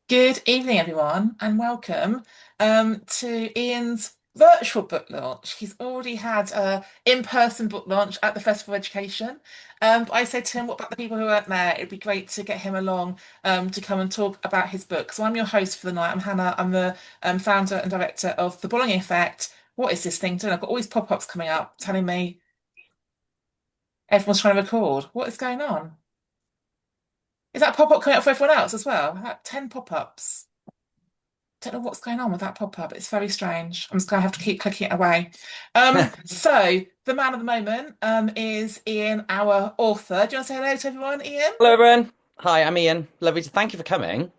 Good evening, everyone, and welcome to Ian's virtual book launch. He's already had a in-person book launch at the Festival of Education. But I said to him, what about the people who weren't there? It'd be great to get him along to come and talk about his book. So I'm your host for the night. I'm Hannah. I'm the founder and director of The Bolling Effect. What is this thing doing? I've got all these pop-ups coming up telling me everyone's trying to record. What is going on? Is that pop-up coming up for everyone else as well? I've had 10 pop-ups. Don't know what's going on with that pop-up. It's very strange. I'm just gonna have to keep clicking it away. So the man of the moment is Ian, our author. Do you want to say hello to everyone, Ian? Hello, everyone. Hi, I'm Ian. Lovely to thank you for coming.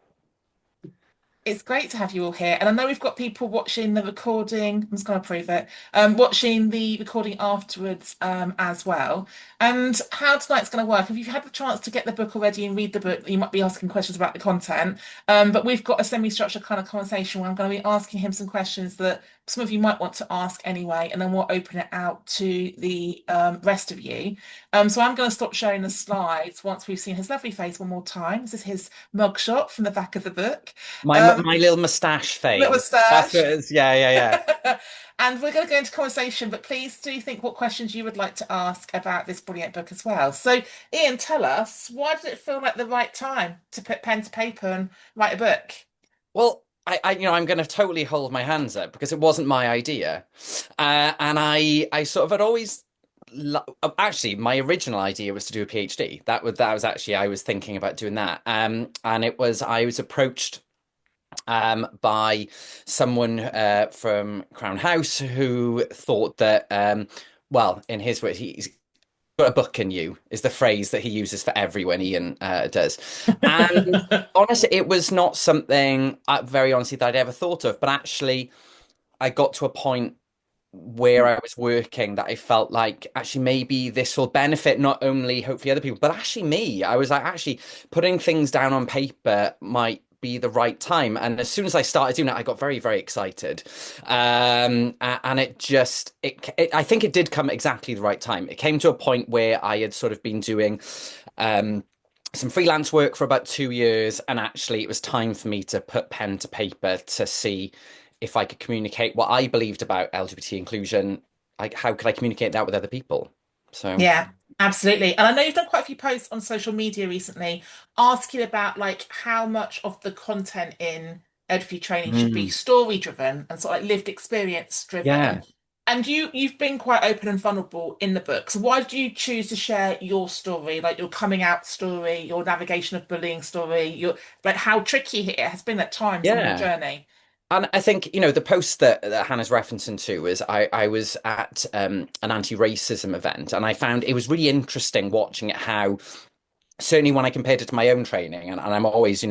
It's great to have you all here. And I know we've got people watching the recording. I'm just going to prove it. Watching the recording afterwards as well. And how tonight's going to work, if you've had the chance to get the book already and read the book, you might be asking questions about the content. But we've got a semi-structured kind of conversation where I'm going to be asking him some questions that some of you might want to ask anyway. And then we'll open it out to the rest of you. So I'm going to stop sharing the slides once we've seen his lovely face one more time. This is his mugshot from the back of the book. Um, My little moustache Little phase. That's what moustache. it is. Yeah, yeah, yeah. And we're going to go into conversation, but please do think what questions you would like to ask about this brilliant book as well. So, Ian, tell us, why did it feel like the right time to put pen to paper and write a book? Well, I'm going to totally hold my hands up because it wasn't my idea, and I sort of had always. Actually, my original idea was to do a PhD. That was actually I was thinking about doing that. And it was I was approached by someone from Crown House who thought that, well, in his words, he's got a book in you, is the phrase that he uses for everyone, Ian does. And honestly, it was not something, very honestly, that I'd ever thought of. But actually, I got to a point where I was working that I felt like actually maybe this will benefit not only hopefully other people, but actually me. I was like, actually putting things down on paper might be the right time. And as soon as I started doing it, I got very, very excited. And I think it did come exactly the right time. It came to a point where I had sort of been doing um, some freelance work for about 2 years, and actually it was time for me to put pen to paper to see if I could communicate what I believed about LGBT inclusion. Like, how could I communicate that with other people? So, Yeah, absolutely. And I know you've done quite a few posts on social media recently asking about like how much of the content in EdFi training should be mm, story driven and sort of like lived experience driven. yeah. And you've been quite open and vulnerable in the book. So why did you choose to share your story, like your coming out story, your navigation of bullying story, your like how tricky it has been at times on your Yeah. journey? And I think, the post that Hannah's referencing to is I was at an anti-racism event, and I found it was really interesting watching it how certainly when I compared it to my own training, and I'm always,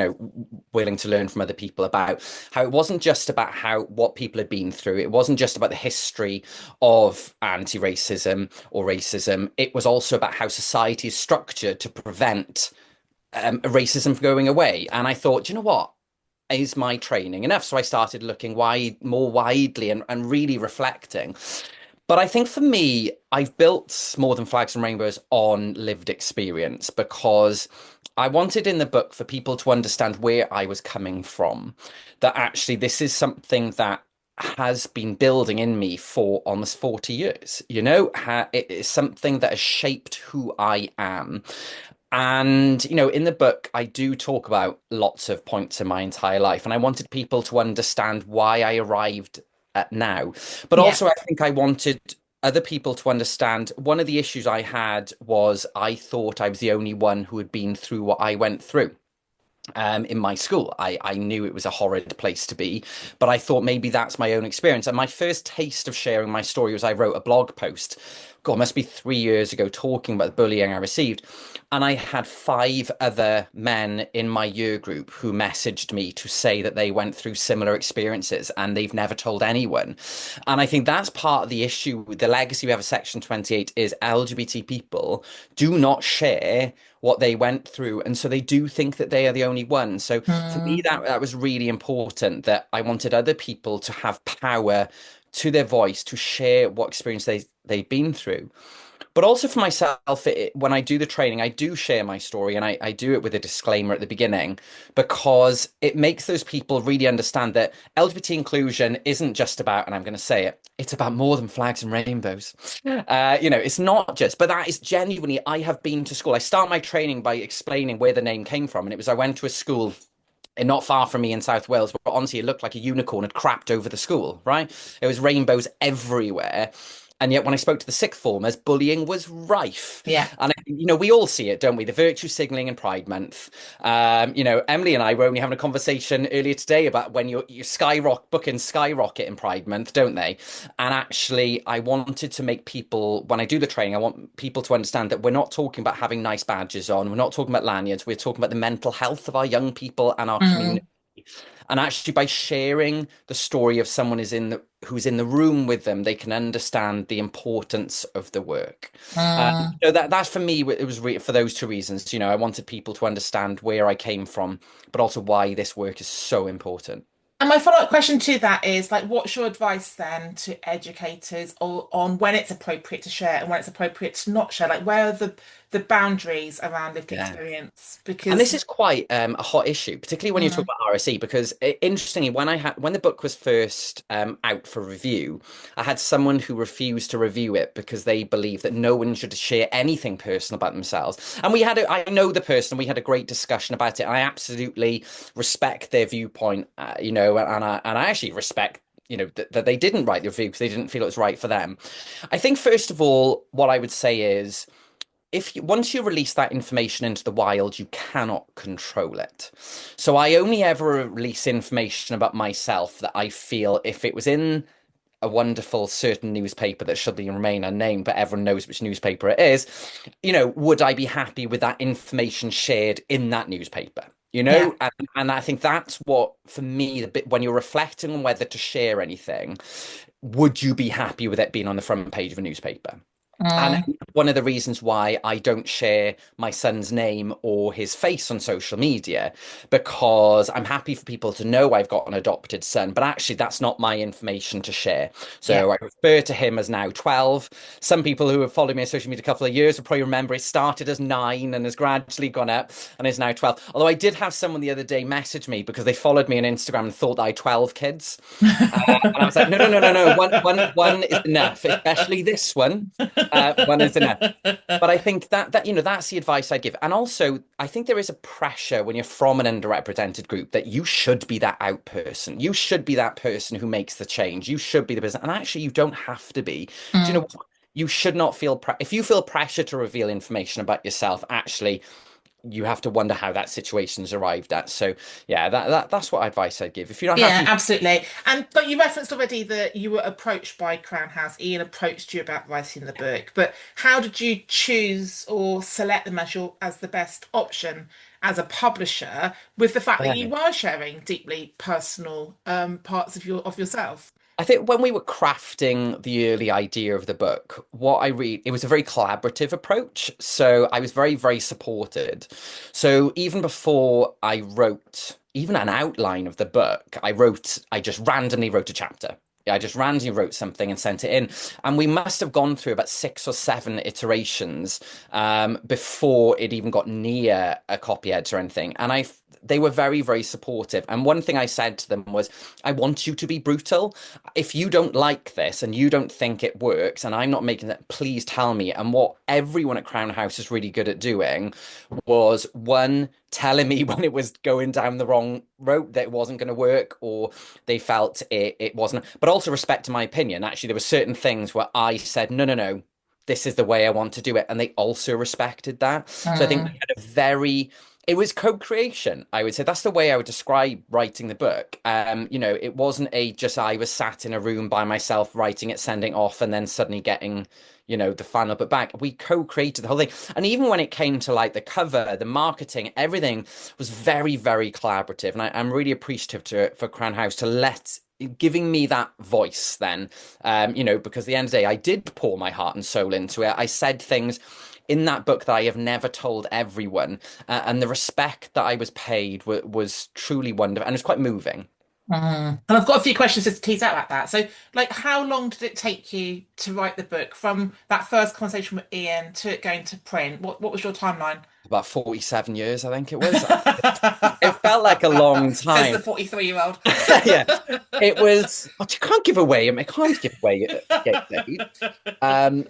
willing to learn from other people about how it wasn't just about how what people had been through. It wasn't just about the history of anti-racism or racism. It was also about how society is structured to prevent racism from going away. And I thought, you know what? Is my training enough? So I started looking more widely and really reflecting. But I think for me, I've built More Than Flags and Rainbows on lived experience because I wanted in the book for people to understand where I was coming from. That actually, this is something that has been building in me for almost 40 years. It is something that has shaped who I am. And, in the book, I do talk about lots of points in my entire life, and I wanted people to understand why I arrived at now. But Yeah. also, I think I wanted other people to understand one of the issues I had was I thought I was the only one who had been through what I went through. In my school, I knew it was a horrid place to be, but I thought maybe that's my own experience. And my first taste of sharing my story was I wrote a blog post, God, must be 3 years ago, talking about the bullying I received. And I had five other men in my year group who messaged me to say that they went through similar experiences and they've never told anyone. And I think that's part of the issue. The legacy we have of Section 28 is LGBT people do not share what they went through, and so they do think that they are the only one. So for me, Mm. that was really important, that I wanted other people to have power to their voice, to share what experience they've been through. But also for myself, when I do the training, I do share my story and I do it with a disclaimer at the beginning because it makes those people really understand that LGBT inclusion isn't just about, and I'm going to say it, it's about more than flags and rainbows. It's not just, but that is genuinely, I have been to school. I start my training by explaining where the name came from. And it was, I went to a school and not far from me in South Wales, but honestly, it looked like a unicorn had crapped over the school, right? There was rainbows everywhere. And yet, when I spoke to the sixth formers, bullying was rife. Yeah. And, we all see it, don't we? The virtue signalling in Pride Month. Emily and I were only having a conversation earlier today about when your skyrocket in Pride Month, don't they? And actually, I wanted to make people, when I do the training, I want people to understand that we're not talking about having nice badges on. We're not talking about lanyards. We're talking about the mental health of our young people and our Mm, community. And actually, by sharing the story of someone who's in the room with them, they can understand the importance of the work. mm. So that's for me. It was for those two reasons. I wanted people to understand where I came from, but also why this work is so important. And my follow-up question to that is like, what's your advice then to educators or on when it's appropriate to share and when it's appropriate to not share? Like, where are the boundaries around lived Yeah. experience? And this Because is quite a hot issue, particularly when you talk mm, about RSE, because interestingly, when the book was first out for review, I had someone who refused to review it because they believe that no one should share anything personal about themselves. And I know the person, we had a great discussion about it. And I absolutely respect their viewpoint, and I actually respect. That they didn't write the review because they didn't feel it was right for them. I think first of all, what I would say is once you release that information into the wild, you cannot control it. So I only ever release information about myself that I feel if it was in a wonderful certain newspaper that should remain unnamed, but everyone knows which newspaper it is, would I be happy with that information shared in that newspaper? yeah. And I think that's what, for me, the bit when you're reflecting on whether to share anything, would you be happy with it being on the front page of a newspaper? And Mm, one of the reasons why I don't share my son's name or his face on social media, because I'm happy for people to know I've got an adopted son, but actually that's not my information to share. yeah. So I refer to him as now 12. Some people who have followed me on social media a couple of years will probably remember it started as 9 and has gradually gone up and is now 12. Although I did have someone the other day message me because they followed me on Instagram and thought I had 12 kids. And I was like, no, no, no, no, no. One is enough, especially this one. One is enough. But I think that's the advice I'd give. And also, I think there is a pressure when you're from an underrepresented group that you should be that out person. You should be that person who makes the change. You should be the person. And actually, you don't have to be. Do you know Mm. what? You should not feel if you feel pressure to reveal information about yourself, actually, you have to wonder how that situation's arrived at. So yeah, that's what advice I'd give. If you're not Yeah, happy, absolutely. And but you referenced already that you were approached by Crown House. Ian approached you about writing the book, but how did you choose or select them as the best option as a publisher, with the fact that you were sharing deeply personal parts of yourself? I think when we were crafting the early idea of the book, it was a very collaborative approach. So I was very, very supported. So even before I wrote even an outline of the book, I just randomly wrote a chapter. Yeah, I just randomly wrote something and sent it in. And we must have gone through about 6 or 7 iterations before it even got near a copy editor or anything. And they were very, very supportive. And one thing I said to them was, I want you to be brutal. If you don't like this and you don't think it works, and I'm not making that, please tell me. And what everyone at Crown House is really good at doing was, one, telling me when it was going down the wrong road, that it wasn't going to work, or they felt it wasn't, but also respecting my opinion. Actually, there were certain things where I said, no, no, no, this is the way I want to do it. And they also respected that. So I think we Mm, had a very, it was co-creation, I would say. That's the way I would describe writing the book. It wasn't just I was sat in a room by myself writing it, sending off, and then suddenly getting, the final book back. We co-created the whole thing. And even when it came to like the cover, the marketing, everything was very, very collaborative. And I'm really appreciative for Crown House giving me that voice then, because at the end of the day, I did pour my heart and soul into it. I said things in that book that I have never told everyone. And the respect that I was paid was truly wonderful. And it was quite moving. And I've got a few questions just to tease out about that. So, like, how long did it take you to write the book from that first conversation with Ian to it going to print? What was your timeline? About 47 years, I think it was. It felt like a long Says the time. 43-year-old. Yeah, it was. But you can't give away. I can't give away gate date. Um,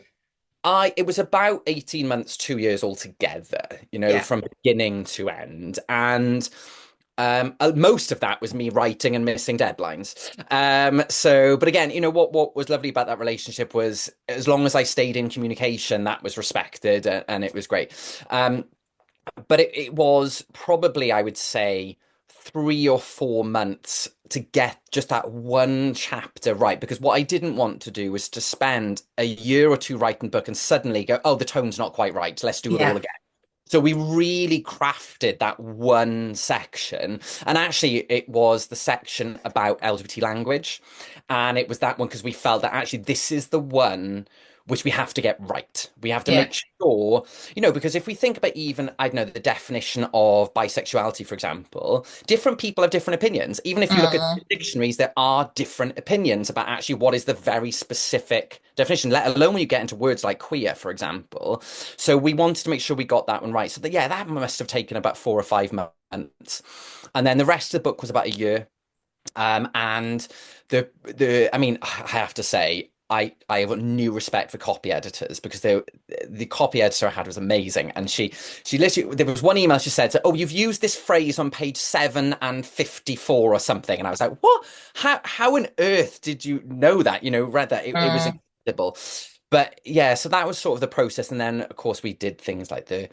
it was about 18 months, 2 years altogether, Yeah, from beginning to end. And most of that was me writing and missing deadlines. But again, what was lovely about that relationship was as long as I stayed in communication, that was respected and it was great. Um, but it was probably, I would say, 3 or 4 months to get just that one chapter right. Because what I didn't want to do was to spend a year or two writing the book and suddenly go, oh, the tone's not quite right. Let's do it all yeah, again. So we really crafted that one section. And actually, it was the section about LGBT language. And it was that one because we felt that actually this is the one which we have to get right. We have to yeah. make sure, because if we think about even, I don't know, the definition of bisexuality, for example, different people have different opinions. Even if you look at Mm, the dictionaries, there are different opinions about actually what is the very specific definition, let alone when you get into words like queer, for example. So we wanted to make sure we got that one right. So that, yeah, that must have taken about 4 or 5 months. And then the rest of the book was about a year. And I mean, I have to say, I have a new respect for copy editors because the copy editor I had was amazing, and she literally there was one email she said, "Oh, you've used this phrase on page 7 and 54 or something," and I was like, "What? How on earth did you know that? Read that? It was mm. incredible." But yeah, so that was sort of the process, and then of course we did things like the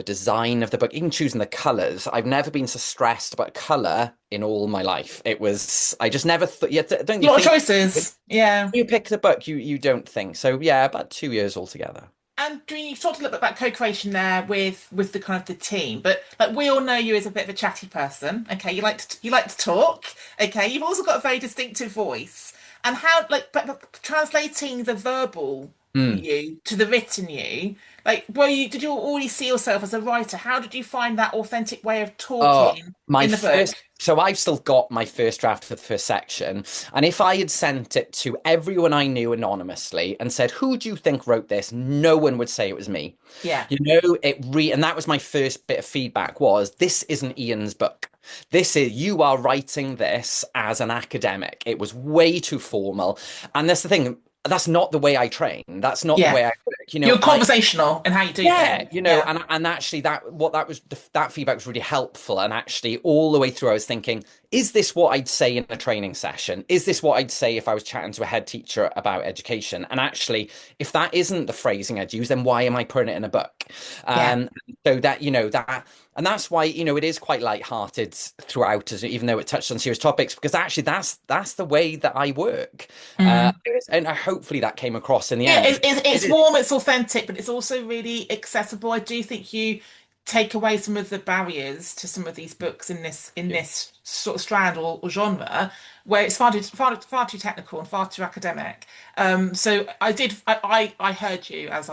design of the book, even choosing the colors. I've never been so stressed about color in all my life. I just never thought, yeah, don't A you lot of think choices. Yeah. you pick the book, you don't think. So yeah, about 2 years altogether. And you've talked a little bit about co-creation there with the kind of the team, but like we all know you as a bit of a chatty person. Okay, you like to talk. Okay, you've also got a very distinctive voice. And how but translating the verbal Hmm. you to the written you, like did you already see yourself as a writer? How did you find that authentic way of Oh, talking my in the first. book? So I've still got my first draft of the first section. And if I had sent it to everyone I knew anonymously and said, who do you think wrote this? No one would say it was me. Yeah, And that was my first bit of feedback was this isn't Ian's book. You are writing this as an academic. It was way too formal. And that's the thing. That's not the way I train. That's not the yeah. way I work. You're conversational in how you do Yeah, things. Yeah, and actually that feedback was really helpful. And actually, all the way through, I was thinking, is this what I'd say in a training session? Is this what I'd say if I was chatting to a head teacher about education? And actually, if that isn't the phrasing I'd use, then why am I putting it in a book? yeah. So and that's why it is quite light-hearted throughout, even though it touched on serious topics, because actually that's the way that I work, Mm. and hopefully that came across in the Yeah, end. it's It is. warm, it's authentic, but it's also really accessible. I do think you take away some of the barriers to some of these books in Yeah. this sort of strand or genre where it's far too technical and far too academic. So I heard you Oh. as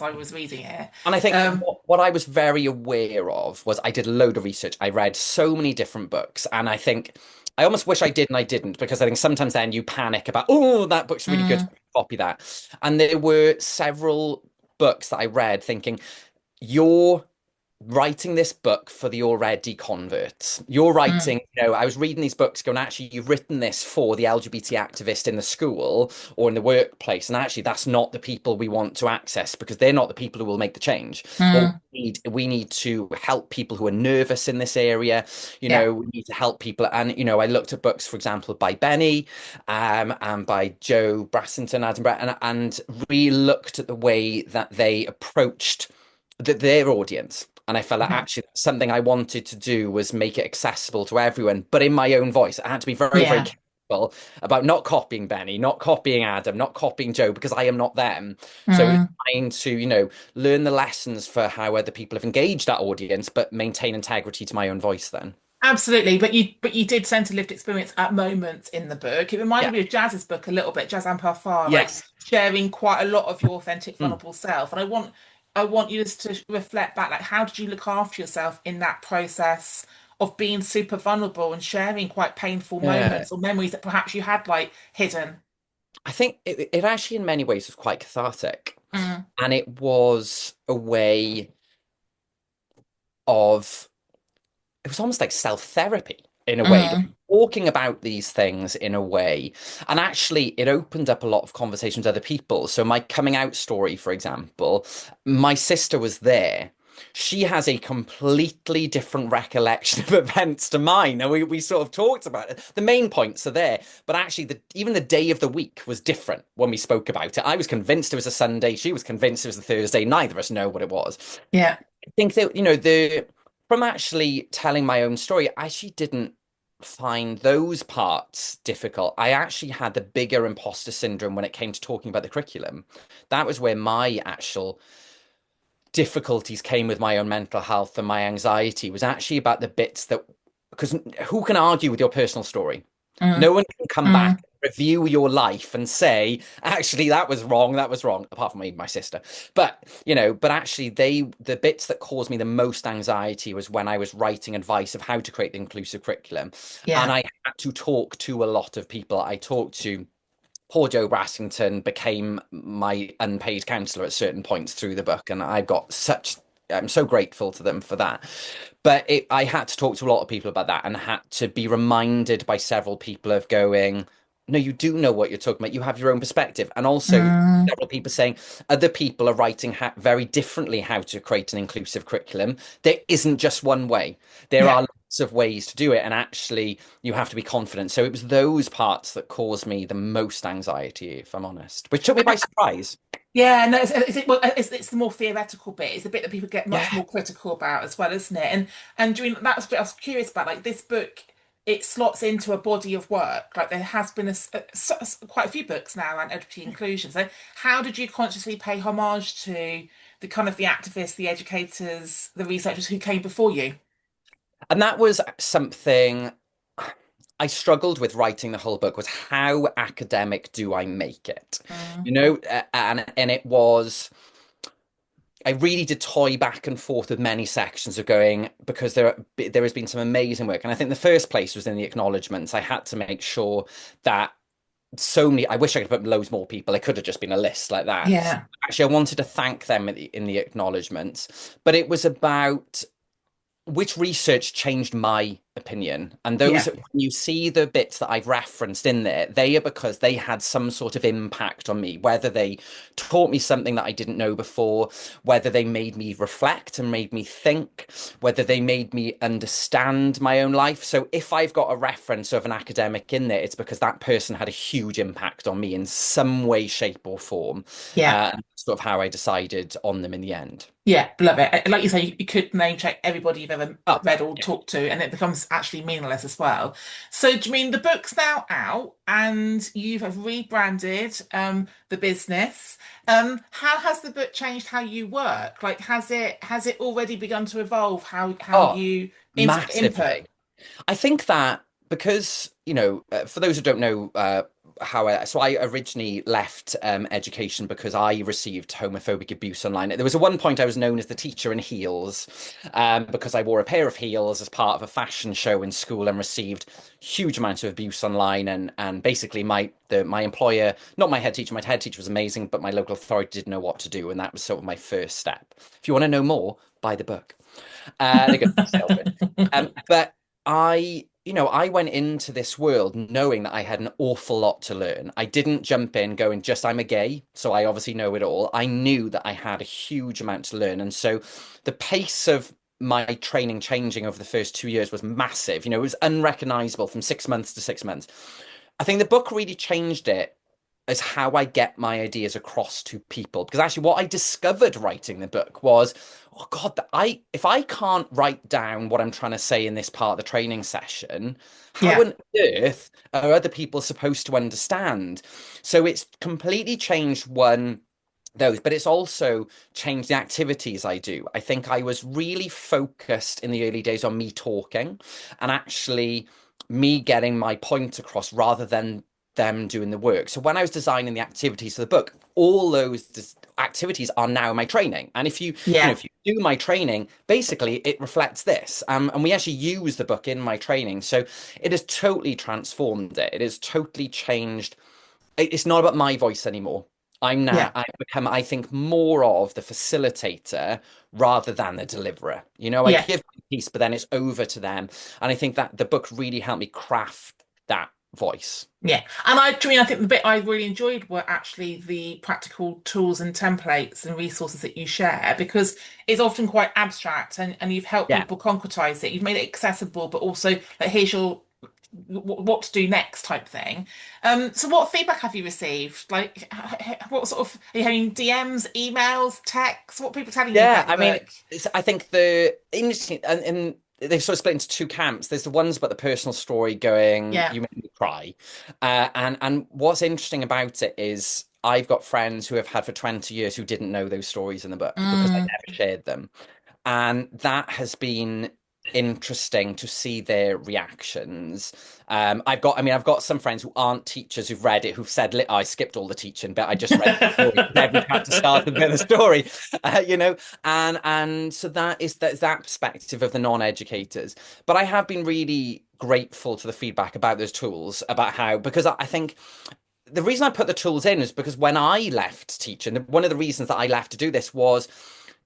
I was reading it. And I think Um, what I was very aware of was I did a load of research. I read so many different books, and I think I almost wish I did and I didn't because I think sometimes then you panic about, oh, that book's really good, mm, copy that. And there were several books that I read thinking, you're writing this book for the already converts. You're mm, writing, I was reading these books going, actually, you've written this for the LGBT activist in the school or in the workplace. And actually, that's not the people we want to access because they're not the people who will make the change. What mm, we need to help people who are nervous in this area. yeah, We need to help people. And, I looked at books, for example, by Benny, and by Joe Brassington, Adam Brett, and really looked at the way that they approached their audience. And I felt like mhm, actually something I wanted to do was make it accessible to everyone, but in my own voice. I had to be very, very yeah. careful about not copying Benny, not copying Adam, not copying Joe, because I am not them. So it was Mm. trying to, learn the lessons for how other people have engaged that audience, but maintain integrity to my own voice then. Absolutely, but you did centre lived experience at moments in the book. It reminded Yeah. me of Jazz's book a little bit, Jazz and Parfar, like Yes. sharing quite a lot of your authentic, Mm. vulnerable self. And I want you just to reflect back, like how did you look after yourself in that process of being super vulnerable and sharing quite painful Yeah. moments or memories that perhaps you had like hidden. I think it actually, in many ways, was quite cathartic. Mm, And it was a way of, it was almost like self-therapy in a way, like mm, talking about these things in a way. And actually, it opened up a lot of conversations with other people. So my coming out story, for example, my sister was there. She has a completely different recollection of events to mine. And we sort of talked about it. The main points are there, but actually even the day of the week was different when we spoke about it. I was convinced it was a Sunday. She was convinced it was a Thursday. Neither of us know what it was. yeah. I think that, the from actually telling my own story, I actually didn't find those parts difficult. I actually had the bigger imposter syndrome when it came to talking about the curriculum. That was where my actual difficulties came with my own mental health and my anxiety was actually about the bits that, because who can argue with your personal story? No Mm, one can come back, mm, review your life and say, actually, that was wrong, apart from my sister. But, but actually the bits that caused me the most anxiety was when I was writing advice of how to create the inclusive curriculum. And yeah. I had to talk to a lot of people. I talked to poor Joe Brassington became my unpaid counselor at certain points through the book, and I'm so grateful to them for that. But I had to talk to a lot of people about that and had to be reminded by several people of going, no, you do know what you're talking about. You have your own perspective. And also, Mm, several people saying other people are writing very differently how to create an inclusive curriculum. There isn't just one way. There yeah. are lots of ways to do it. And actually, you have to be confident. So it was those parts that caused me the most anxiety, if I'm honest, which took me by surprise. Yeah, no, well, it's the more theoretical bit. It's the bit that people get much Yeah. more critical about as well, isn't it? And during that was what I was curious about. Like this book, it slots into a body of work. Like there has been quite a few books now around equity inclusion. So how did you consciously pay homage to the kind of the activists, the educators, the researchers who came before you? And that was something I struggled with writing the whole book was how academic do I make it? Mm, And it was I really did toy back and forth with many sections of going because there has been some amazing work. And I think the first place was in the acknowledgements. I had to make sure that so many, I wish I could put loads more people. It could have just been a list like that. yeah, Actually, I wanted to thank them in the acknowledgements, but it was about which research changed my opinion. And those, yeah, when you see the bits that I've referenced in there, they are because they had some sort of impact on me, whether they taught me something that I didn't know before, whether they made me reflect and made me think, whether they made me understand my own life. So if I've got a reference of an academic in there, it's because that person had a huge impact on me in some way, shape, or form. yeah. And that's sort of how I decided on them in the end. Yeah, love it. Like you say, you could name check everybody you've ever Oh, read or talked to, and it becomes actually meaningless as well. So, do you mean the book's now out and you have rebranded the business? How has the book changed how you work? Like, has it already begun to evolve how oh, you integrate input? massively. I think that because, for those who don't know, so I originally left education because I received homophobic abuse online. There was at one point I was known as the teacher in heels because I wore a pair of heels as part of a fashion show in school and received huge amounts of abuse online. And basically my employer, not my head teacher was amazing, but my local authority didn't know what to do, and that was sort of my first step. If you want to know more, buy the book. They're good salesman. But I went into this world knowing that I had an awful lot to learn. I didn't jump in going, just I'm a gay, so I obviously know it all. I knew that I had a huge amount to learn. And so the pace of my training changing over the first 2 years was massive. It was unrecognizable from 6 months to 6 months. I think the book really changed it as how I get my ideas across to people. Because actually, what I discovered writing the book was, oh God, if I can't write down what I'm trying to say in this part of the training session, how Yeah, on earth are other people supposed to understand? So it's completely changed those, but it's also changed the activities I do. I think I was really focused in the early days on me talking and actually me getting my point across rather than them doing the work. So when I was designing the activities for the book, all those activities are now in my training. And Yeah. if you do my training, basically it reflects this. And we actually use the book in my training. So it has totally transformed it. It has totally changed. It's not about my voice anymore. Yeah. I've become, I think, more of the facilitator rather than the deliverer. I Yeah. give a piece, but then it's over to them. And I think that the book really helped me craft that voice. Yeah, and I think the bit I really enjoyed were actually the practical tools and templates and resources that you share because it's often quite abstract and you've helped Yeah. people concretize it. You've made it accessible, but also like here's your what to do next type thing. So what feedback have you received? Like, what sort of are you having DMs, emails, texts? What are people telling you Yeah, about the I mean, book? I think the interesting and they sort of split into two camps. There's the ones about the personal story going, Yeah. you make me cry, and what's interesting about it is I've got friends who have had for 20 years who didn't know those stories in the book because I Mm. never shared them. And that has been interesting to see their reactions. I've got some friends who aren't teachers who've read it, who've said, I skipped all the teaching, but I just read the story. Every chapter starts with a bit of the story, you know, and so that's that perspective of the non-educators. But I have been really grateful to the feedback about those tools, about how, because I think the reason I put the tools in is because when I left teaching, one of the reasons that I left to do this was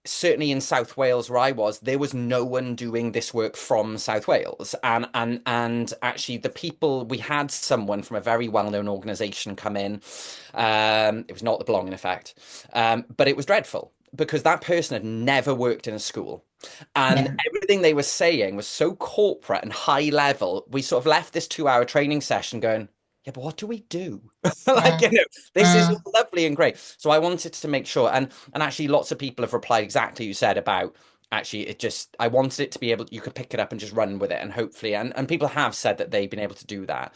certainly in South Wales where I was, there was no one doing this work from South Wales. And actually the people we had someone from a very well-known organization come in. It was not the belonging effect. But it was dreadful because that person had never worked in a school. And Yeah. everything they were saying was so corporate and high level. We sort of left this 2 hour training session going, yeah, but what do we do? Like, Mm. this is Mm. all lovely and great. So I wanted to make sure, and actually lots of people have replied exactly you said about actually it just I wanted it to be able you could pick it up and just run with it and hopefully and people have said that they've been able to do that.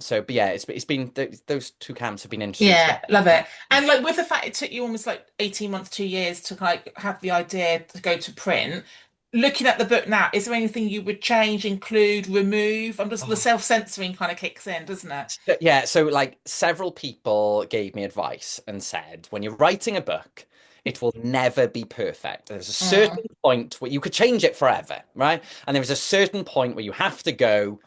So but yeah, it's been those two camps have been interesting to Yeah, get. love it. And like with the fact it took you almost like 18 months, 2 years to like have the idea to go to print, looking at the book now, is there anything you would change, include, remove? I'm just the Oh. self-censoring kind of kicks in, doesn't it? Yeah, so like several people gave me advice and said, when you're writing a book, it will never be perfect. There's a Mm, certain point where you could change it forever, right? And there's a certain point where you have to go,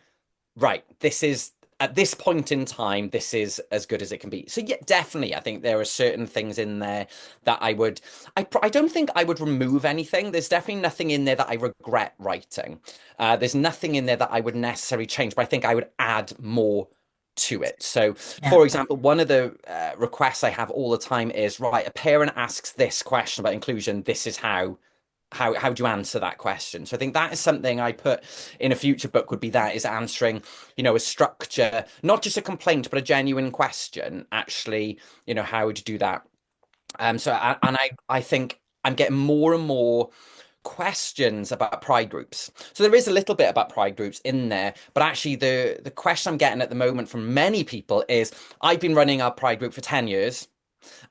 right, this is at this point in time, this is as good as it can be. So yeah, definitely, I think there are certain things in there that I don't think I would remove anything. There's definitely nothing in there that I regret writing. There's nothing in there that I would necessarily change, but I think I would add more to it. So, yeah. for example, one of the requests I have all the time is, right, a parent asks this question about inclusion. This is how do you answer that question? So I think that is something I put in a future book would be that is answering, a structure, not just a complaint, but a genuine question. Actually, how would you do that? And I think I'm getting more and more questions about pride groups. So there is a little bit about pride groups in there, but actually the question I'm getting at the moment from many people is I've been running our pride group for 10 years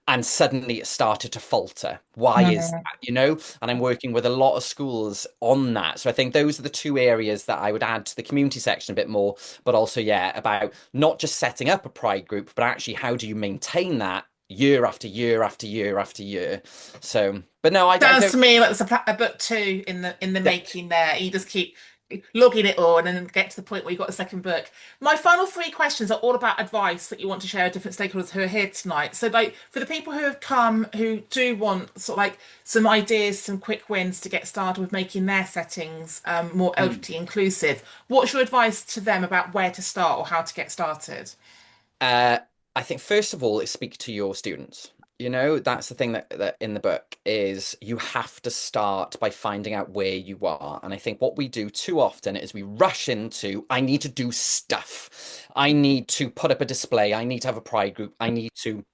and suddenly it started to falter. Why is Mm, that? And I'm working with a lot of schools on that. So I think those are the two areas that I would add to the community section a bit more, but also, yeah, about not just setting up a pride group, but actually how do you maintain that year after year after year after year. So, but no, I sounds don't. to me like there's a book two in the Yeah. making there. You just keep logging it all and then get to the point where you've got a second book. My final three questions are all about advice that you want to share with different stakeholders who are here tonight. So, like for the people who have come who do want sort of like some ideas, some quick wins to get started with making their settings more Mm. LGBT inclusive, what's your advice to them about where to start or how to get started? Uh, I think first of all is speak to your students. That's the thing that in the book is you have to start by finding out where you are. And I think what we do too often is we rush into, I need to do stuff. I need to put up a display. I need to have a pride group. I need to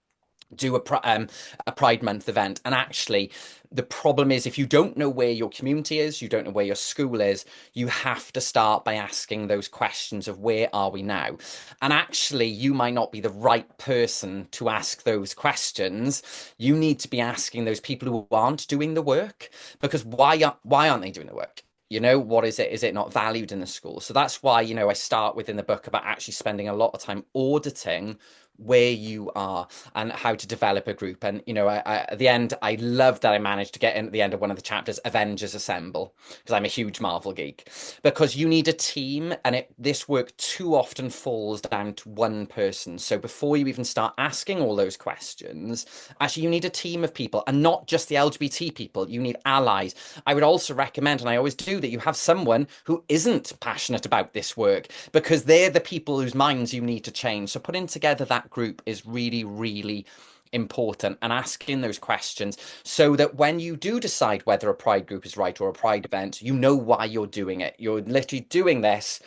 do a Pride Month event. And actually, the problem is if you don't know where your community is, you don't know where your school is, you have to start by asking those questions of where are we now? And actually, you might not be the right person to ask those questions. You need to be asking those people who aren't doing the work because why aren't they doing the work? You know, what is it? Is it not valued in the school? So that's why, I start within the book about actually spending a lot of time auditing where you are and how to develop a group. And, at the end, I love that I managed to get in at the end of one of the chapters, Avengers Assemble, because I'm a huge Marvel geek. Because you need a team, and this work too often falls down to one person. So before you even start asking all those questions, actually, you need a team of people, and not just the LGBT people. You need allies. I would also recommend, and I always do, that you have someone who isn't passionate about this work, because they're the people whose minds you need to change. So putting together that group is really, really important, and asking those questions so that when you do decide whether a pride group is right or a pride event, you know why you're doing it. You're literally doing this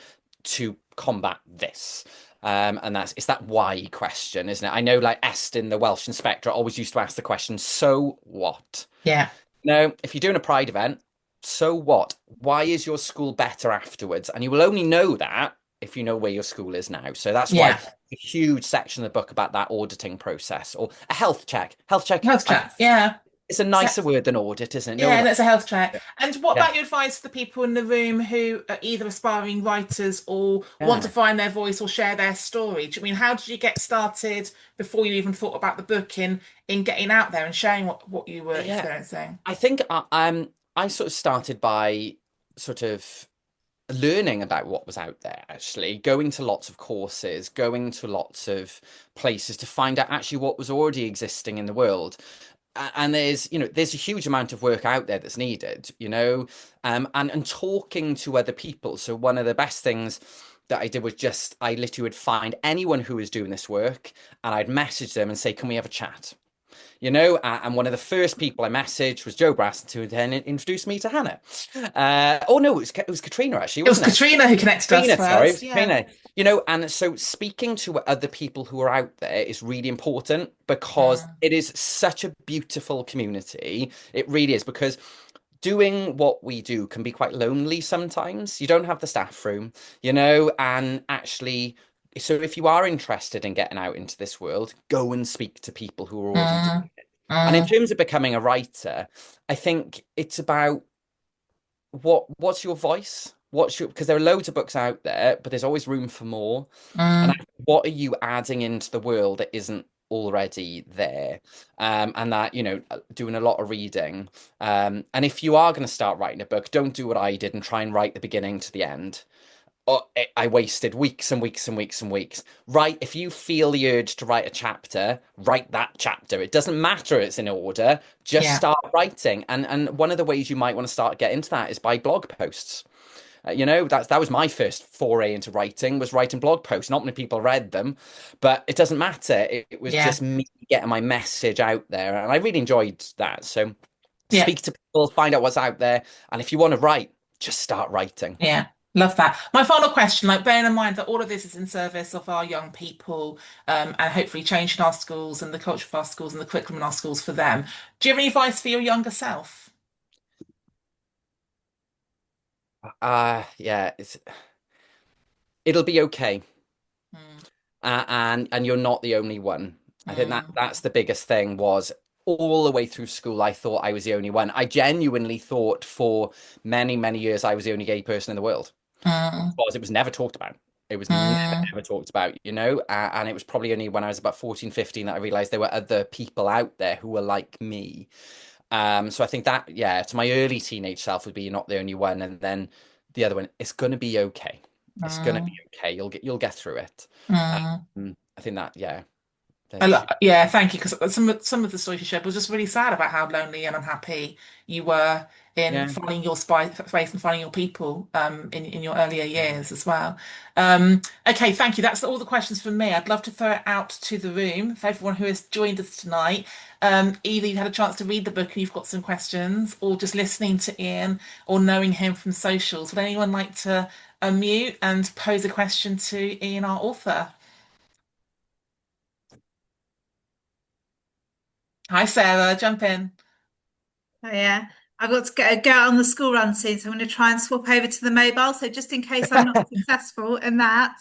to combat this. And it's that why question, isn't it? I know, like Estin, the Welsh inspector, always used to ask the question, so what? Yeah, No, if you're doing a pride event, so what? Why is your school better afterwards? And you will only know that if you know where your school is now. So that's why yeah. a huge section of the book about that auditing process, or a health check. Health check, Health check. Yeah. it's a So, nicer word than audit, isn't it? No yeah, one and likes it's a health check. it. And what Yeah. about your advice to the people in the room who are either aspiring writers or want to Yeah. find their voice or share their story? Do you mean, how did you get started before you even thought about the book in getting out there and sharing what you were Yeah. experiencing? I think I sort of started by sort of learning about what was out there, actually going to lots of courses, going to lots of places to find out actually what was already existing in the world. And there's a huge amount of work out there that's needed, and talking to other people. So one of the best things that I did was just I literally would find anyone who was doing this work, and I'd message them and say, can we have a chat? And one of the first people I messaged was Joe Braston, who then introduced me to Hannah. Oh no, it was Katrina, actually, It was wasn't it? Katrina who connected us Katrina, sorry, it first. was Yeah. Katrina. And so speaking to other people who are out there is really important, because Mm, it is such a beautiful community. It really is, because doing what we do can be quite lonely sometimes. You don't have the staff room, and actually, so if you are interested in getting out into this world, go and speak to people who are already doing mm, it. And in mm, terms of becoming a writer, I think it's about what's your voice? Because there are loads of books out there, but there's always room for more. And mm, what are you adding into the world that isn't already there? And that, doing a lot of reading. And if you are going to start writing a book, don't do what I did and try and write the beginning to the end. I wasted weeks and weeks and weeks and weeks. Right, if you feel the urge to write a chapter, write that chapter. It doesn't matter it's in order, just yeah. start writing. And one of the ways you might want to start get into that is by blog posts. That was my first foray into writing, was writing blog posts. Not many people read them, but it doesn't matter. It was Yeah. just me getting my message out there, and I really enjoyed that. So Yeah. speak to people, find out what's out there, and if you want to write, just start writing. Yeah, love that. My final question, like bearing in mind that all of this is in service of our young people, and hopefully changing our schools and the culture of our schools and the curriculum in our schools for them. Do you have any advice for your younger self? Yeah, it'll be okay. Mm, And you're not the only one. I think mm, that's the biggest thing. Was all the way through school, I thought I was the only one. I genuinely thought for many, many years I was the only gay person in the world, mm, because it was never talked about. It was never, mm. ever talked about, and it was probably only when I was about 14, 15 that I realized there were other people out there who were like me. So I think that, yeah, to my early teenage self would be, you're not the only one. And then the other one, it's going to be okay. It's going to be Mm, okay. You'll get through it. mm. I think that, yeah, there should. Yeah, thank you. Because some of the stories you shared was just really sad about how lonely and unhappy you were in Yeah. finding your space and finding your people in your earlier years as well. Okay, thank you. That's all the questions from me. I'd love to throw it out to the room for everyone who has joined us tonight. Either you've had a chance to read the book and you've got some questions, or just listening to Ian or knowing him from socials. Would anyone like to unmute and pose a question to Ian, our author? Hi, Sarah. Jump in. Oh yeah, I've got to go out on the school run soon, so I'm going to try and swap over to the mobile. So just in case I'm not successful in that,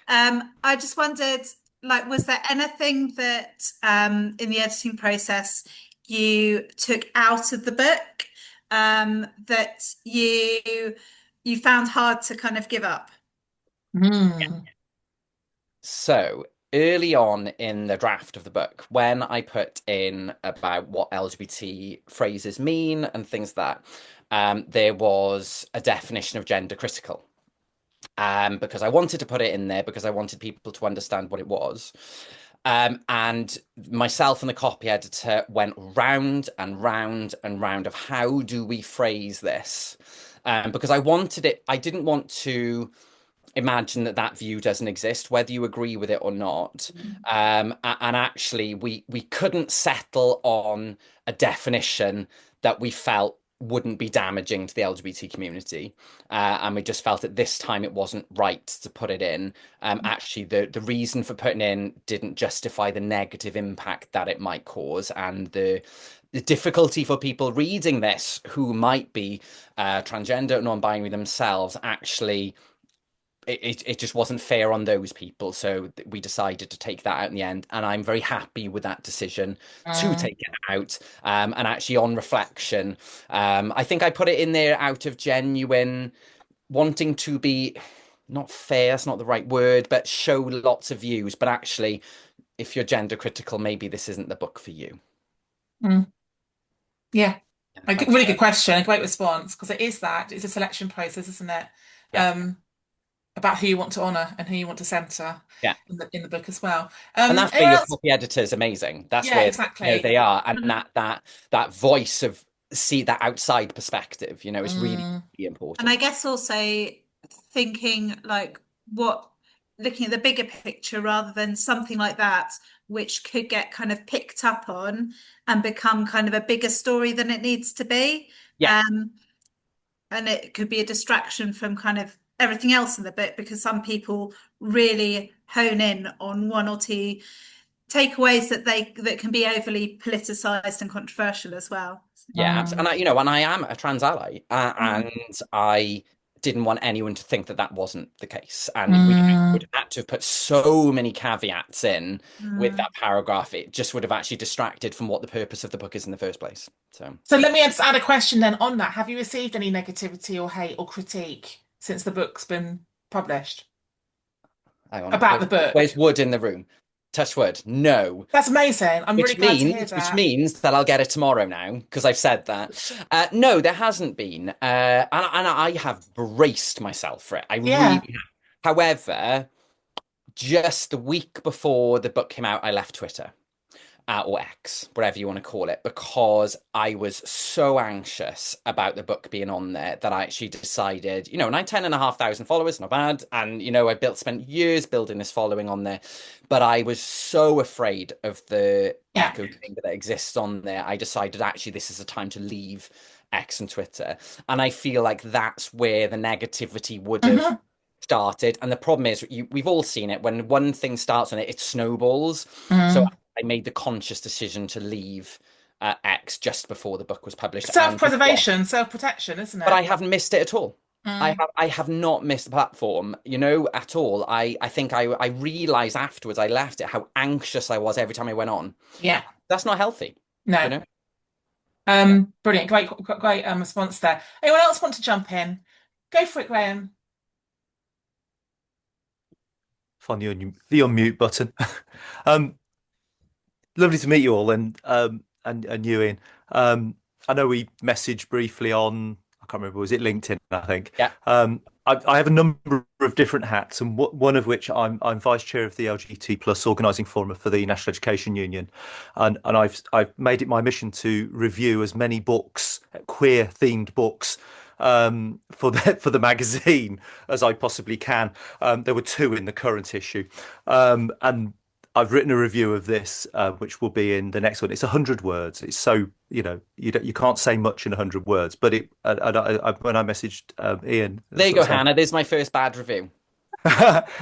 I just wondered, like, was there anything that in the editing process you took out of the book that you found hard to kind of give up? Mm. So early on in the draft of the book, when I put in about what LGBT phrases mean and things like that, there was a definition of gender critical. Because I wanted to put it in there because I wanted people to understand what it was. And myself and the copy editor went round and round and round of how do we phrase this? Because I wanted it, I didn't want to imagine that that view doesn't exist, whether you agree with it or not. And actually, we couldn't settle on a definition that we felt wouldn't be damaging to the LGBT community. And we just felt at this time it wasn't right to put it in. Actually, the reason for putting in didn't justify the negative impact that it might cause and the difficulty for people reading this who might be transgender or non-binary themselves. Actually, it just wasn't fair on those people. So we decided to take that out in the end. And I'm very happy with that decision to Mm. take it out. And actually, on reflection, I think I put it in there out of genuine wanting to be not fair, that's not the right word, but show lots of views. But actually, if you're gender critical, maybe this isn't the book for you. Mm. Yeah. That's Really good question, a great response, because it is that. It's a selection process, isn't it? yeah, About who you want to honour and who you want to centre yeah. in the book as well. And that's where Anyone your else? copy editor is amazing. That's Yeah, where exactly. they are, and that voice of see that outside perspective, is really, Mm, really And I important. guess also thinking like what, looking at the bigger picture rather than something like that, which could get kind of picked up on and become kind of a bigger story than it needs to be. Yeah, Um, and it could be a distraction from kind of everything else in the book because some people really hone in on one or two takeaways that can be overly politicized and controversial as well. yeah, and mm, and I am a trans ally, Mm, and I didn't want anyone to think that that wasn't the case, and we would mm. have had to have put so many caveats in with mm. that paragraph. It just would have actually distracted from what the purpose of the book is in the first place. So, So let me just add a question then on that. Have you received any negativity or hate or critique since the book's been published hang on, about the book? where's wood in the room? Touch wood. No. That's amazing. I'm really glad to hear Which that. means that I'll get it tomorrow now because I've said that. No, there hasn't been, and I have braced myself for it. I really Yeah. have. However, just the week before the book came out, I left Twitter or X, whatever you want to call it, because I was so anxious about the book being on there that I actually decided, 10,500 followers, not bad. And, spent years building this following on there, but I was so afraid of the Yeah. echo chamber that exists on there. I decided actually this is a time to leave X and Twitter. And I feel like that's where the negativity would have Hmm. started. And the problem is, we've all seen it when one thing starts on it, it snowballs. So Mm. I made the conscious decision to leave X just before the book was published. And you know what? Self-preservation, self-protection, isn't But it? I haven't missed it at all. Mm. I have not missed the platform, at all. I think I realized afterwards I left it how anxious I was every time I went on. Yeah. That's not healthy, you No. know? Yeah. Brilliant. Great response there. Anyone else want to jump in? Go for it, Graham. Find the unmute button. Um, Lovely to meet you all, and you, Ian. I know we messaged briefly on, I can't remember, was it LinkedIn, I think. Yeah. I have a number of different hats, and one of which I'm vice chair of the LGBT plus organising forum for the National Education Union, and I've made it my mission to review as many books, queer themed books, for the magazine as I possibly can. There were two in the current issue, and I've written a review of this, which will be in the next one. It's 100 words. It's so, you can't say much in 100 words. But when I messaged Ian, There you sort go, of saying, Hannah. There's my first bad review.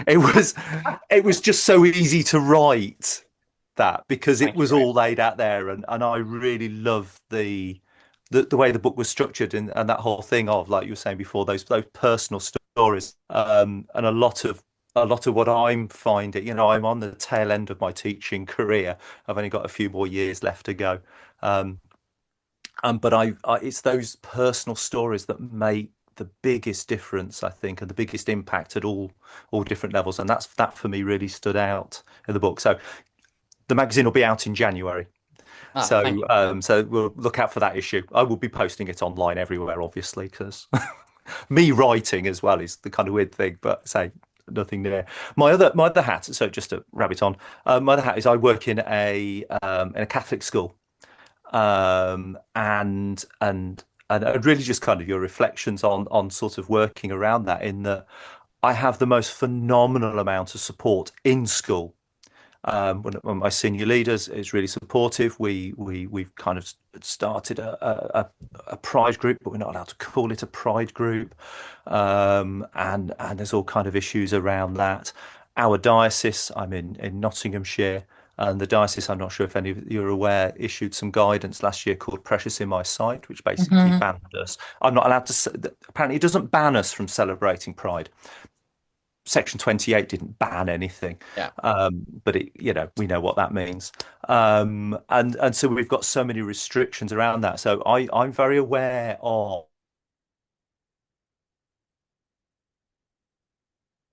it was it was just so easy to write that because it Thank you, was Graham. all laid out there, and I really love the way the book was structured and that whole thing of, like you were saying before, those personal stories, and a lot of what I'm finding, I'm on the tail end of my teaching career. I've only got a few more years left to go. Um, But it's those personal stories that make the biggest difference, I think, and the biggest impact at all different levels. And that for me really stood out in the book. So the magazine will be out in January. Ah, thank So you. so we'll look out for that issue. I will be posting it online everywhere, obviously, because me writing as well is the kind of weird thing. But say nothing there. My other hat. So just to rabbit on, my other hat is I work in a Catholic school, and really just kind of your reflections on sort of working around that. In that, I have the most phenomenal amount of support in school. When my senior leaders is really supportive. We've kind of started a pride group, but we're not allowed to call it a pride group. And there's all kind of issues around that. Our diocese, I'm in Nottinghamshire, and the diocese, I'm not sure if any of you are aware, issued some guidance last year called "Precious in My Sight," which basically Hmm. banned us. I'm not allowed to. Apparently, it doesn't ban us from celebrating Pride. Section 28 didn't ban anything, Yeah. but we know what that means. And so we've got so many restrictions around that. So I'm very aware of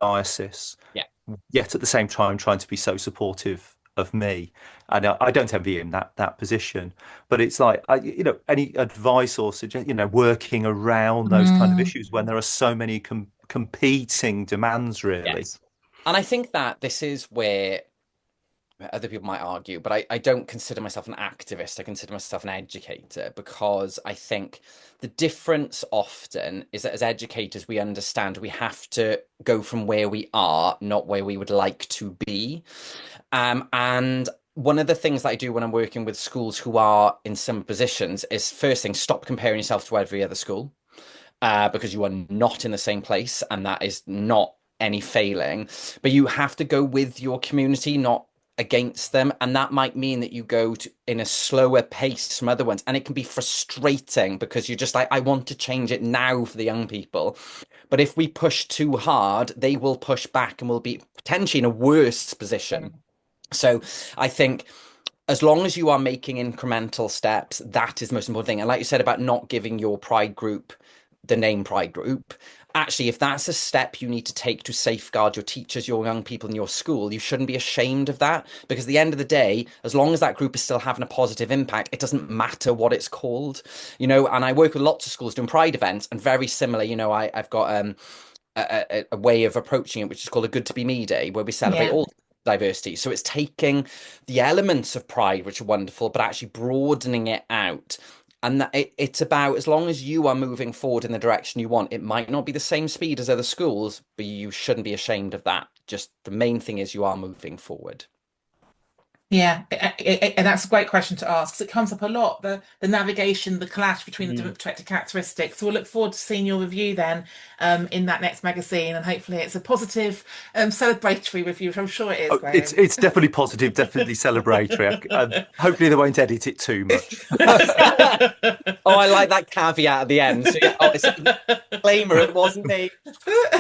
diocese, Yeah. yet at the same time trying to be so supportive of me. And I don't envy him that position, but it's like any advice or suggest working around those kind of Mm. issues when there are so many competing demands, really. Yes. And I think that this is where other people might argue, but I don't consider myself an activist. I consider myself an educator because I think the difference often is that as educators, we understand we have to go from where we are, not where we would like to be. And one of the things that I do when I'm working with schools who are in similar positions is first thing, stop comparing yourself to every other school, because you are not in the same place, and that is not any failing. But you have to go with your community, not against them, and that might mean that you go to in a slower pace from other ones, and it can be frustrating because you're just like, I want to change it now for the young people, but if we push too hard, they will push back and will be potentially in a worse position. So I think as long as you are making incremental steps, that is the most important thing. And like you said about not giving your pride group the name pride group, actually, if that's a step you need to take to safeguard your teachers, your young people in your school, you shouldn't be ashamed of that. Because at the end of the day, as long as that group is still having a positive impact, it doesn't matter what it's called, And I work with lots of schools doing pride events, and very similar, I've got a way of approaching it, which is called a Good to Be Me Day, where we celebrate Yeah. all diversity. So it's taking the elements of pride, which are wonderful, but actually broadening it out. And it's about, as long as you are moving forward in the direction you want, it might not be the same speed as other schools, but you shouldn't be ashamed of that. Just the main thing is you are moving forward. Yeah, and that's a great question to ask because it comes up a lot, the navigation, the clash between the Mm. different protected characteristics. So we'll look forward to seeing your review then in that next magazine, and hopefully it's a positive, celebratory review, which I'm sure it is, Oh, it's Graham. it's definitely positive, definitely celebratory. Hopefully they won't edit it too much. Oh, I like that caveat at the end. So yeah, oh, it's a disclaimer, it wasn't me.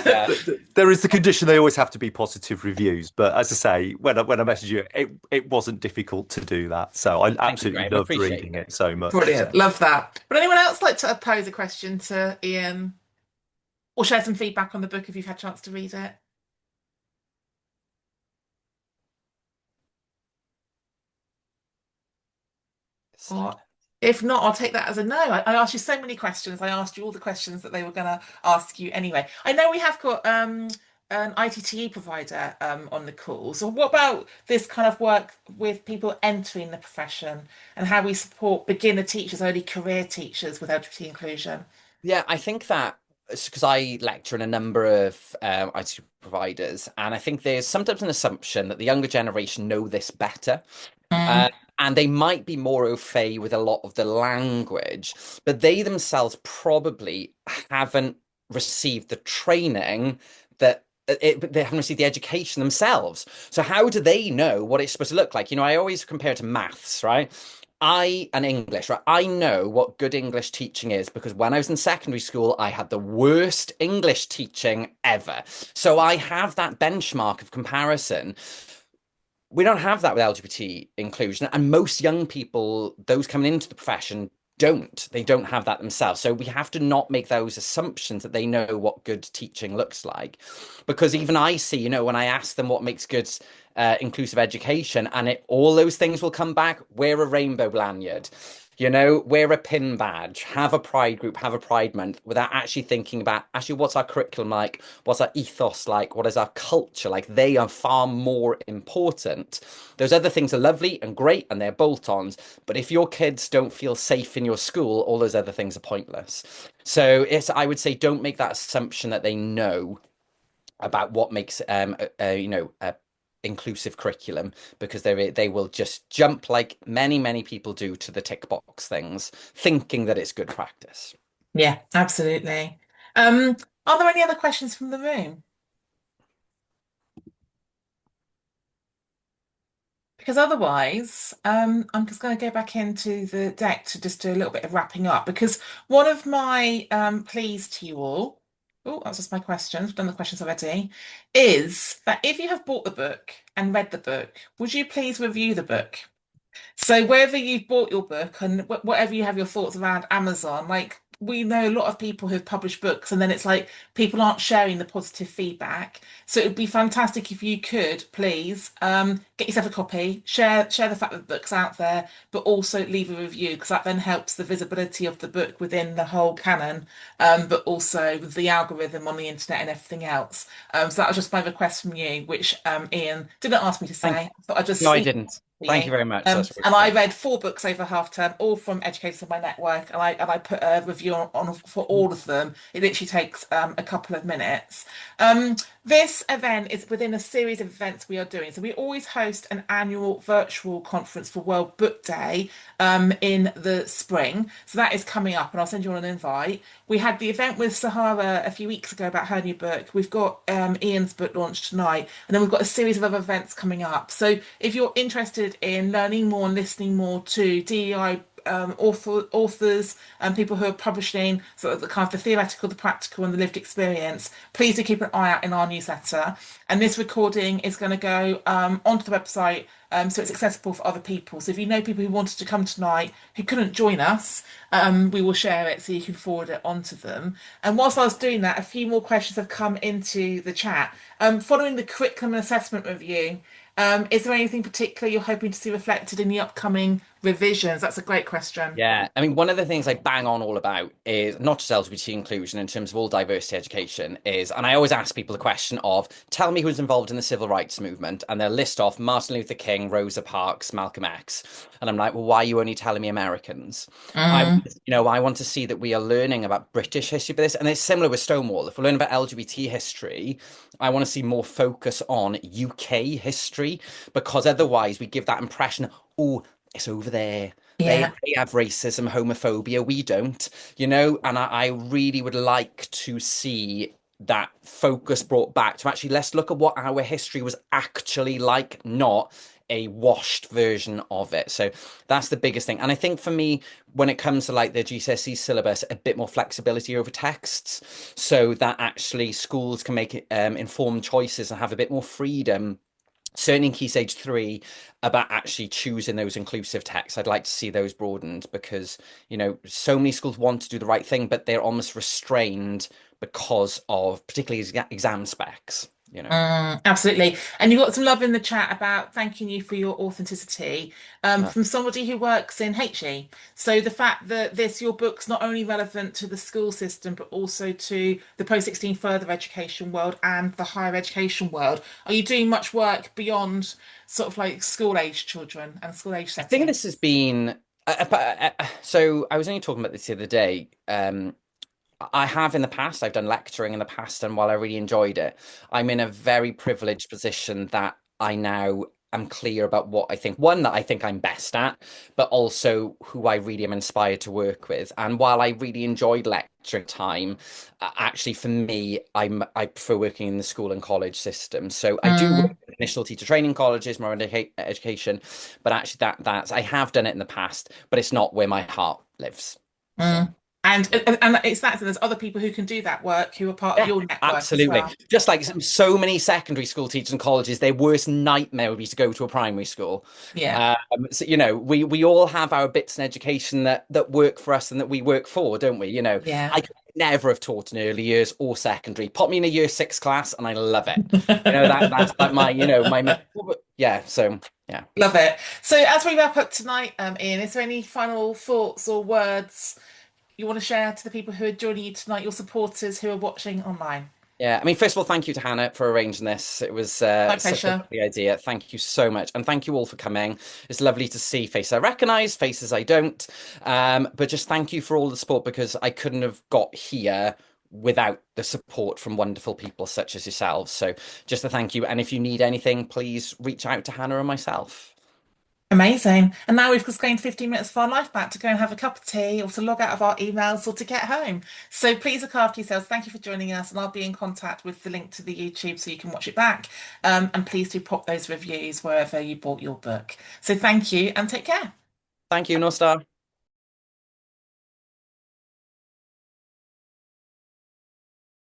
Yeah, There is the condition they always have to be positive reviews, but as I say, when I messaged you, it wasn't difficult to do that. So I thank you, absolutely Graham. loved Appreciate reading it. it so much. Brilliant, So love that. Would anyone else like to pose a question to Ian or share some feedback on the book if you've had a chance to read it? Or if not, I'll take that as a no. I asked you so many questions. I asked you all the questions that they were going to ask you anyway. I know we have got an ITTE provider on the call. So what about this kind of work with people entering the profession and how we support beginner teachers, early career teachers with LGBT inclusion? Yeah, I think that it's because I lecture in a number of IT providers, and I think there's sometimes an assumption that the younger generation know this better. Mm, Uh, and they might be more au fait with a lot of the language, but they themselves probably haven't received the training that they haven't received the education themselves. So how do they know what it's supposed to look like? I always compare it to maths, right? And English, right? I know what good English teaching is because when I was in secondary school, I had the worst English teaching ever. So I have that benchmark of comparison. We don't have that with LGBT inclusion, and most young people, those coming into the profession, They don't have that themselves. So we have to not make those assumptions that they know what good teaching looks like, because even I see, when I ask them what makes good inclusive education, and all those things will come back. Wear a rainbow lanyard, wear a pin badge, have a pride group, have a pride month, without actually thinking about actually what's our curriculum like, what's our ethos like, what is our culture like. They are far more important. Those other things are lovely and great and they're bolt-ons, but if your kids don't feel safe in your school, all those other things are pointless. So I would say, don't make that assumption that they know about what makes inclusive curriculum, because they will just jump, like many people do, to the tick box things, thinking that it's good practice. Yeah, absolutely. Um, are there any other questions from the room? Because otherwise, I'm just going to go back into the deck to just do a little bit of wrapping up. Because one of my pleas to you all, oh, that's just my questions, I've done the questions already, is that if you have bought the book and read the book, would you please review the book? So whether you've bought your book and whatever you have your thoughts around Amazon, like we know a lot of people who've published books and then it's like people aren't sharing the positive feedback. So it would be fantastic if you could please get yourself a copy, share the fact that the book's out there, but also leave a review because that then helps the visibility of the book within the whole canon, but also with the algorithm on the internet and everything else. So that was just my request from you, which Ian didn't ask me to Thank say, but I just No, I sneak didn't. for Thank you you. very much. That's really And I kind. read 4 books over half term, all from educators on my network, and I put a review on for all of them. It literally takes a couple of minutes. Um, this event is within a series of events we are doing. So we always host an annual virtual conference for World Book Day in the spring. So that is coming up, and I'll send you all an invite. We had the event with Sahara a few weeks ago about her new book. We've got Ian's book launch tonight, and then we've got a series of other events coming up. So if you're interested in learning more and listening more to DEI authors and people who are publishing sort of the kind of the theoretical, the practical, and the lived experience, please do keep an eye out in our newsletter. And this recording is going to go onto the website. So it's accessible for other people. So if you know people who wanted to come tonight who couldn't join us, we will share it so you can forward it on to them. And whilst I was doing that, a few more questions have come into the chat. Following the curriculum and assessment review, is there anything particular you're hoping to see reflected in the upcoming revisions? That's a great question. Yeah, I mean, one of the things I bang on all about is not just LGBT inclusion in terms of all diversity education and I always ask people the question of, tell me who's involved in the civil rights movement, and they'll list off Martin Luther King, Rosa Parks, Malcolm X, and I'm like, well, why are you only telling me Americans? I, Mm, I want to see that we are learning about British history for this, and it's similar with Stonewall. If we're learning about LGBT history, I want to see more focus on UK history, because otherwise we give that impression, oh, it's over there. They, yeah. they have racism, homophobia, we don't, and I really would like to see that focus brought back to actually, let's look at what our history was actually like, not a washed version of it. So that's the biggest thing. And I think for me, when it comes to like the GCSE syllabus, a bit more flexibility over texts so that actually schools can make informed choices and have a bit more freedom, certainly in Key Stage 3, about actually choosing those inclusive texts. I'd like to see those broadened because, so many schools want to do the right thing, but they're almost restrained because of particularly exam specs. Absolutely. And you got some love in the chat about thanking you for your authenticity from somebody who works in HE. So the fact that your book's not only relevant to the school system, but also to the post-16 further education world and the higher education world. Are you doing much work beyond sort of like school age children and school age I think settings? this has been so I was only talking about this the other day. I have in the past, I've done lecturing in the past, and while I really enjoyed it, I'm in a very privileged position that I now am clear about what I think, one, that I think I'm best at, but also who I really am inspired to work with. And while I really enjoyed lecturing time, actually for me, I prefer working in the school and college system. So I do work Mm, in initial teacher training colleges, more education, but actually that's I have done it in the past, but it's not where my heart lives. So. mm. And it's that, so there's other people who can do that work who are part of Yeah, your network as absolutely. well. Just like so many secondary school teachers and colleges, their worst nightmare would be to go to a primary school. Yeah, So, we all have our bits in education that work for us and that we work for, don't we? yeah. I could never have taught in early years or secondary. Put me in a year six class and I love it. That's like my yeah. So yeah. Love it. So as we wrap up tonight, Ian, is there any final thoughts or words you want to share to the people who are joining you tonight, your supporters who are watching online? Yeah, I mean, first of all, thank you to Hannah for arranging this. It was My such a pleasure. lovely idea. Thank you so much. And thank you all for coming. It's lovely to see faces I recognize, faces I don't. But just thank you for all the support because I couldn't have got here without the support from wonderful people such as yourselves. So just a thank you. And if you need anything, please reach out to Hannah and myself. Amazing. And now we've just gained 15 minutes of our life back to go and have a cup of tea or to log out of our emails or to get home. So please look after yourselves. Thank you for joining us. And I'll be in contact with the link to the YouTube so you can watch it back. And please do pop those reviews wherever you bought your book. So thank you and take care. Thank you, North Star.